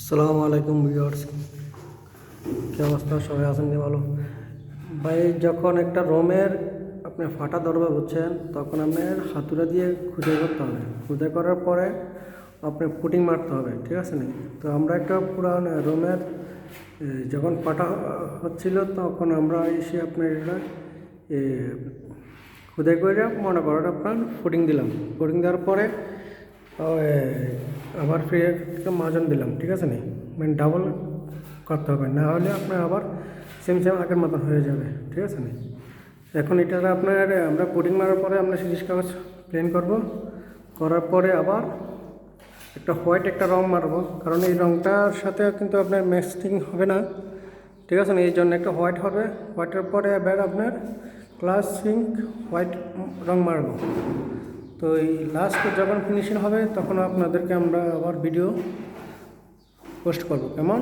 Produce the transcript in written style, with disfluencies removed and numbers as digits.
আসসালামু আলাইকুম ভিউয়ার্স, কী অবস্থা? সবাই আছেন কি ভালো? ভাই, যখন একটা রোমের আপনি ফাটা ধরবে বুঝছেন, তখন আপনার হাতুড়া দিয়ে খুদাই করতে হবে। খুদাই করার পরে আপনি পুটিং মারতে হবে, ঠিক আছে না? তো আমরা একটা পুরান রোমের যখন ফাটা হচ্ছিল, তখন আমরা এসে আপনার এটা খুদাই করে মনে করেন আপনার ফুটিং দিলাম। ফুটিং দেওয়ার পরে ওই আবার ফিরে একটা মাজন দিলাম, ঠিক আছে নি? মানে ডাবল করতে হবে, না হলে আপনার আবার সেম সেম আগের মতন হয়ে যাবে, ঠিক আছে নি? এখন এটা আপনার আমরা পুডিং মারার পরে আমরা সিরিজ কাগজ প্লেন করব। করার পরে আবার একটা হোয়াইট একটা রং মারবো, কারণ এই রংটার সাথে কিন্তু আপনার ম্যাচিং হবে না, ঠিক আছে না? এই জন্য একটা হোয়াইট হবে। হোয়াইটের পরে এবার আপনার ক্লাস পিঙ্ক হোয়াইট রং মারবো। তো এই লাস্ট যখন ফিনিশিং হবে তখন আপনাদেরকে আমরা আবার ভিডিও পোস্ট করব, কেমন?